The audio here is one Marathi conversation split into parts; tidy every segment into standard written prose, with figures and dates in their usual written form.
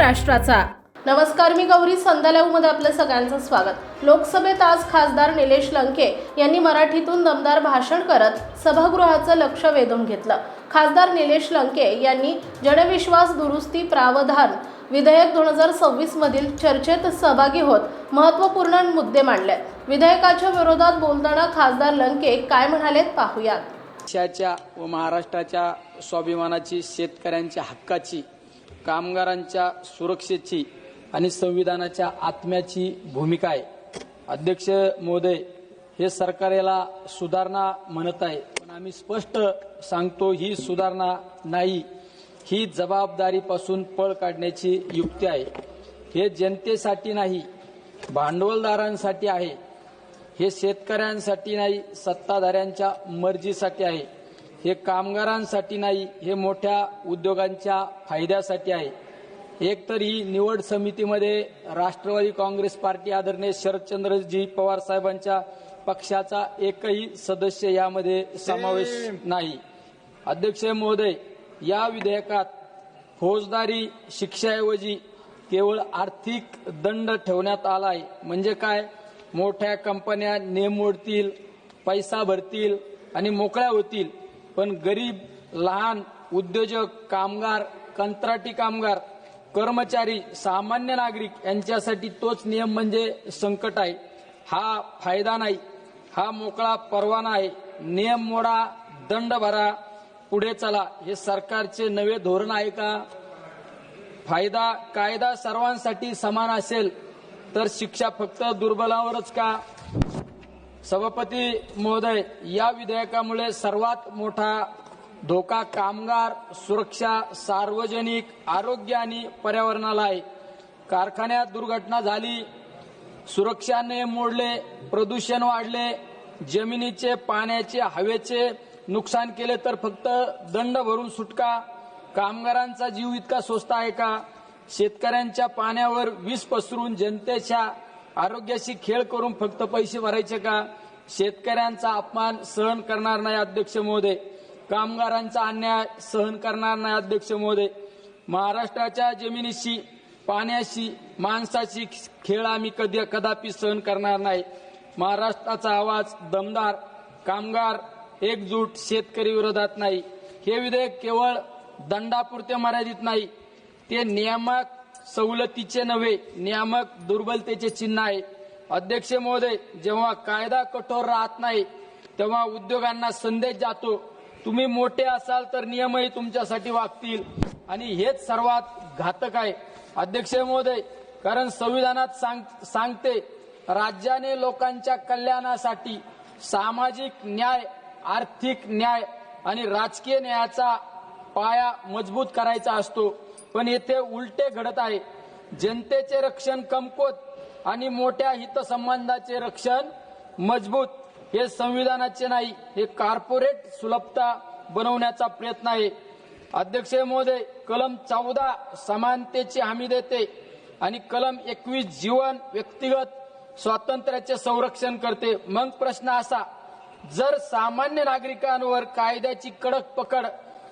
महाराष्ट्राचा। नमस्कार, मी गौरी संध्यालाईव्हमध्ये आपलं सगळ्यांचं स्वागत। लोकसभेत आज खासदार निलेश लंके यांनी मराठीतून दमदार भाषण करत सभागृहाचं लक्ष वेधून घेतलं। खासदार निलेश लंके यांनी जनविश्वास दुरुस्ती प्रावधान विधेयक 2026 मधील चर्चेत सहभागी होत महत्त्वपूर्ण मुद्दे मांडले। विधेयकाच्या विरोधात बोलताना खासदार लंके काय म्हणालेत पाहूयात। देशाच्या व महाराष्ट्राच्या स्वाभिमानाची, शेतकऱ्यांच्या हक्काची, कामगारांच्या सुरक्षेची आणि संविधानाच्या आत्म्याची भूमिका आहे। अध्यक्ष महोदय, हे सरकार याला सुधारणा म्हणत आहे, पण आम्ही स्पष्ट सांगतो ही सुधारणा नाही, ही जबाबदारीपासून पळ काढण्याची युक्ती आहे। हे जनतेसाठी नाही, भांडवलदारांसाठी आहे। हे शेतकऱ्यांसाठी नाही, सत्ताधाऱ्यांच्या मर्जीसाठी आहे। हे कामगारांसाठी नाही, हे मोठ्या उद्योगांच्या फायद्यासाठी आहे। एक तर ही निवड समितीमध्ये राष्ट्रवादी काँग्रेस पार्टी आदरणीय शरदचंद्रजी पवार साहेबांच्या पक्षाचा एकही सदस्य यामध्ये समावेश नाही। अध्यक्ष महोदय, या विधेयकात फौजदारी शिक्षेऐवजी केवळ आर्थिक दंड ठेवण्यात आला आहे। म्हणजे काय? मोठ्या कंपन्या नियम मोडतील, पैसा भरतील आणि मोकळ्या होतील, पण गरीब, लहान उद्योजक, कामगार, कंत्राटी कामगार, कर्मचारी, सामान्य नागरिक यांच्यासाठी तोच नियम म्हणजे संकट आहे। हा फायदा नाही, हा मोकळा परवाना आहे। नियम मोडा, दंड भरा, पुढे चला, हे सरकारचे नवे धोरण आहे का? कायदा सर्वांसाठी समान असेल तर शिक्षा फक्त दुर्बलावरच का? सभापती महोदय, या विधेयकामुळे सर्वात मोठा धोका कामगार सुरक्षा, सार्वजनिक आरोग्य आणि पर्यावरणाला आहे। कारखान्यात दुर्घटना झाली, सुरक्षाने मोडले, प्रदूषण वाढले, जमिनीचे, पाण्याचे, हवेचे नुकसान केले तर फक्त दंड भरून सुटका? कामगारांचा जीव इतका स्वस्त आहे का? शेतकऱ्यांच्या पाण्यावर विष पसरून जनतेच्या आरोग्याशी खेळ करून फक्त पैसे भरायचे का? शेतकऱ्यांचा अपमान सहन करणार नाही अध्यक्ष महोदय, कामगारांचा अन्याय सहन करणार नाही अध्यक्ष महोदय। महाराष्ट्राच्या जमिनीशी, पाण्याशी, माणसाची खेळ आम्ही कदापि सहन करणार नाही। महाराष्ट्राचा आवाज दमदार, कामगार एकजूट, शेतकरी विरोधात नाही। हे विधेयक केवळ दंडापुरते मर्यादित नाही, ते नियामक सवलतीचे नव्हे, नियामक दुर्बलतेचे चिन्ह आहे। अध्यक्ष महोदय, जेव्हा कायदा कठोर राहत नाही तेव्हा उद्योगांना संदेश जातो, तुम्ही मोठे असाल तर नियमही तुमच्यासाठी वागतील, आणि हेच सर्वात घातक आहे अध्यक्ष महोदय। कारण संविधानात सांगते, राज्याने लोकांच्या कल्याणासाठी सामाजिक न्याय, आर्थिक न्याय आणि राजकीय न्यायाचा पाया मजबूत करायचा असतो, पण येथे उलटे घडत आहे। जनतेचे रक्षण कमकुवत आणि मोठ्या हितसंबंधाचे रक्षण मजबूत। हे संविधानाचे नाही, हे कॉर्पोरेट सुलभता बनवण्याचा प्रयत्न आहे। अध्यक्ष महोदय, कलम 14 समानतेची हमी देते आणि कलम 21 जीवन, व्यक्तिगत स्वातंत्र्याचे संरक्षण करते। मग प्रश्न असा, जर सामान्य नागरिकांवर कायद्याची कडक पकड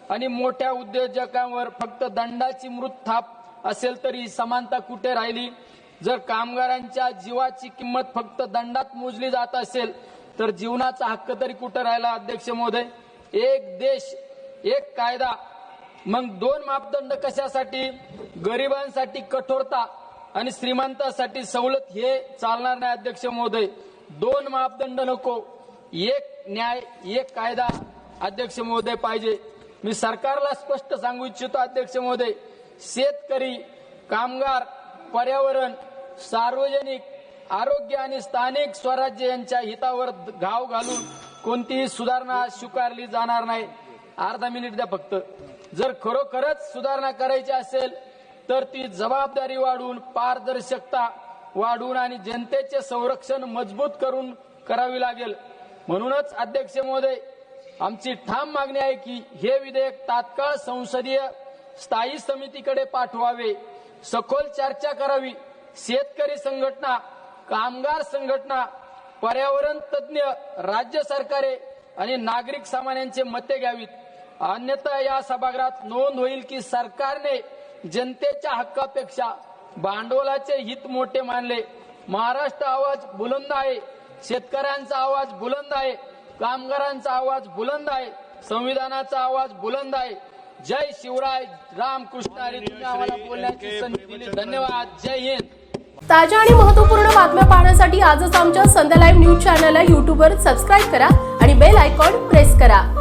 आणि मोठ्या उद्योजकांवर फक्त दंडाची मृत थाप असेल तरी समानता कुठे राहिली? जर कामगारांच्या जीवाची किंमत फक्त दंडात मोजली जात असेल तर जीवनाचा हक्क तरी कुठे राहिला अध्यक्ष महोदय? एक देश, एक कायदा, मग दोन मापदंड कशासाठी? गरिबांसाठी कठोरता आणि श्रीमंतांसाठी सवलत, हे चालणार नाही अध्यक्ष महोदय। दोन मापदंड नको, एक न्याय, एक कायदा अध्यक्ष महोदय पाहिजे। मी सरकारला स्पष्ट सांगू इच्छितो अध्यक्ष महोदय, शेतकरी, कामगार, पर्यावरण, सार्वजनिक आरोग्य आणि स्थानिक स्वराज्य यांच्या हितावर घाव घालून कोणतीही सुधारणा स्वीकारली जाणार नाही। अर्धा मिनिट द्या फक्त। जर खरोखरच सुधारणा करायची असेल तर ती जबाबदारी वाढवून, पारदर्शकता वाढवून आणि जनतेचे संरक्षण मजबूत करून करावी लागेल। म्हणूनच अध्यक्ष महोदय, आमची ठाम मागणी आहे की हे विधेयक तात्काळ संसदीय स्थायी समितीकडे पाठवावे, सखोल चर्चा करावी। शेतकरी संघटना, कामगार संघटना, पर्यावरण तज्ञ, राज्य सरकारे आणि नागरिक सामान्यांचे मते घ्यावीत। अन्यथा या सभागृहात नोंद होईल की सरकारने जनतेच्या हक्कापेक्षा भांडवलाचे हित मोठे मानले. महाराष्ट्र आवाज बुलंद आहे, शेतकऱ्यांचा आवाज बुलंद आहे, कामगारांचा आवाज बुलंद आहे, संविधानाचा आवाज बुलंद आहे. जय शिवराय, रामकृष्ण हरी. तुम्ही आम्हाला बोलण्याची संधी दिली, धन्यवाद. जय हिंद. ताज्या आणि महत्त्वपूर्ण बातम्या पाहण्यासाठी आजच आमच्या संध्या लाईव्ह न्यूज चॅनलला YouTubeवर सबस्क्राईब करा आणि बेल आयकॉन प्रेस करा.